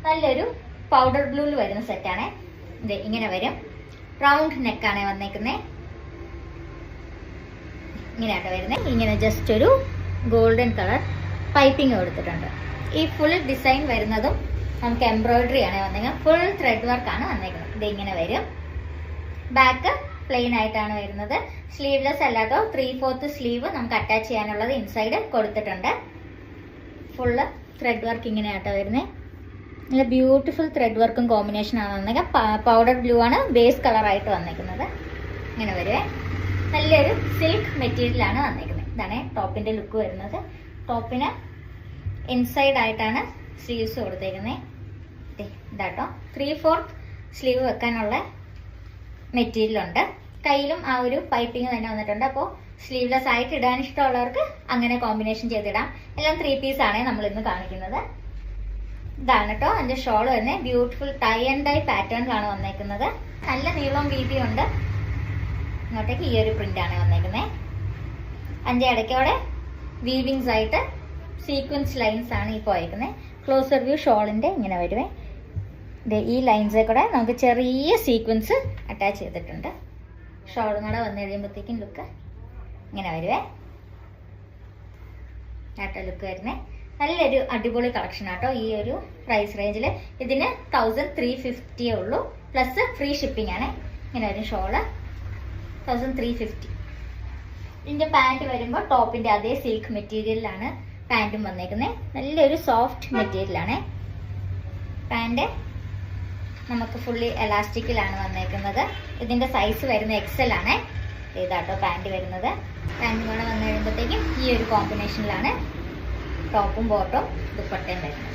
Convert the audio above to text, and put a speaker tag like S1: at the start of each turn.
S1: നല്ലൊരു പൗഡർ ബ്ലൂവിൽ വരുന്ന സെറ്റാണ്. ഇത് ഇങ്ങനെ വരും. റൗണ്ട് നെക്കാണ് വന്നേക്കുന്നത്. ഇങ്ങനെയാട്ടോ വരുന്നത്. ഇങ്ങനെ ജസ്റ്റ് ഒരു ഗോൾഡൻ കളർ പൈപ്പിംഗ് കൊടുത്തിട്ടുണ്ട്. ഈ ഫുൾ ഡിസൈൻ വരുന്നതും നമുക്ക് എംബ്രോയിഡറി ആണ് വന്നേക്കുന്നത്. ഫുൾ ത്രെഡ് വർക്കാണ് വന്നേക്കുന്നത്. ഇത് ഇങ്ങനെ വരും. ബാക്ക് പ്ലെയിൻ ആയിട്ടാണ് വരുന്നത്. സ്ലീവ്ലെസ് അല്ലാട്ടോ. 3/4 സ്ലീവ് നമുക്ക് അറ്റാച്ച് ചെയ്യാനുള്ളത് ഇൻസൈഡ് കൊടുത്തിട്ടുണ്ട്. ഫുള്ള് ത്രെഡ് വർക്ക് ഇങ്ങനെയാട്ടോ വരുന്നത്. നല്ല ബ്യൂട്ടിഫുൾ ത്രെഡ് വർക്കും കോമ്പിനേഷൻ ആണ് വന്നേക്കുന്നത്. പൗഡർ ബ്ലൂ ആണ് ബേസ് കളർ ആയിട്ട് വന്നേക്കുന്നത്. ഇങ്ങനെ വരുവേ. നല്ലൊരു സിൽക്ക് മെറ്റീരിയലാണ് വന്നേക്കുന്നത്. ഇതാണ് ടോപ്പിന്റെ ലുക്ക് വരുന്നത്. ടോപ്പിന് ഇൻസൈഡ് ആയിട്ടാണ് സ്ലീവ്സ് കൊടുത്തേക്കുന്നത്. ഇതാട്ടോ 3/4 സ്ലീവ് വെക്കാനുള്ള മെറ്റീരിയൽ ഉണ്ട്. കയ്യിലും ആ ഒരു പൈപ്പിംഗ് തന്നെ വന്നിട്ടുണ്ട്. അപ്പോൾ സ്ലീവ്ലെസ് ആയിട്ട് ഇടാൻ ഇഷ്ടമുള്ളവർക്ക് അങ്ങനെ കോമ്പിനേഷൻ ചെയ്തിടാം. എല്ലാം 3 പീസ് ആണ് നമ്മൾ ഇന്ന് കാണിക്കുന്നത്. ഇതാണ് കേട്ടോ അതിന്റെ ഷോൾ തന്നെ. ബ്യൂട്ടിഫുൾ ടൈ ആൻഡ് ഡൈ പാറ്റേണിലാണ് വന്നേക്കുന്നത്. നല്ല നീളവും വീതിയും ഉണ്ട്. ഇങ്ങോട്ടേക്ക് ഈ ഒരു പ്രിന്റ് ആണ് വന്നേക്കുന്നത്. അതിന്റെ ഇടയ്ക്കോടെ വീവിങ്സ് ആയിട്ട് സീക്വൻസ് ലൈൻസ് ആണ് ഈ പോയേക്കുന്നത്. ക്ലോസർ വ്യൂ ഷോളിന്റെ ഇങ്ങനെ വരുവേ. ഈ ലൈൻസിൽ കൂടെ നമുക്ക് ചെറിയ സീക്വൻസ് അറ്റാച്ച് ചെയ്തിട്ടുണ്ട്. ഷോളും കൂടെ വന്നു കഴിയുമ്പോഴത്തേക്കും ലുക്ക് ഇങ്ങനെ വരുവേ. ആട്ടോ ലുക്ക് വരുന്നേ. നല്ലൊരു അടിപൊളി കളക്ഷൻ ആട്ടോ. ഈ ഒരു പ്രൈസ് റേഞ്ചിൽ ഇതിന് 1350 ഉള്ളൂ. പ്ലസ് ഫ്രീ ഷിപ്പിംഗ് ആണ്. ഇങ്ങനെ ഒരു ഷോള് 1350. ഇതിന്റെ പാൻറ് വരുമ്പോൾ ടോപ്പിന്റെ അതേ സിൽക്ക് മെറ്റീരിയലിലാണ് പാൻറ്റും വന്നേക്കുന്നത്. നല്ലൊരു സോഫ്റ്റ് മെറ്റീരിയലാണ്. പാൻറ് നമുക്ക് ഫുള്ളി എലാസ്റ്റിക്കിലാണ് വന്നേക്കുന്നത്. ഇതിന്റെ സൈസ് വരുന്ന XL ആണ്. ഇതാട്ടോ പാൻറ് വരുന്നത്. പാൻറ്റും കൂടെ വന്നു കഴിയുമ്പോഴത്തേക്കും ഈ ഒരു കോമ്പിനേഷനിലാണ് ടോപ്പും ബോട്ടും ദുപ്പട്ടയും വരുന്നത്.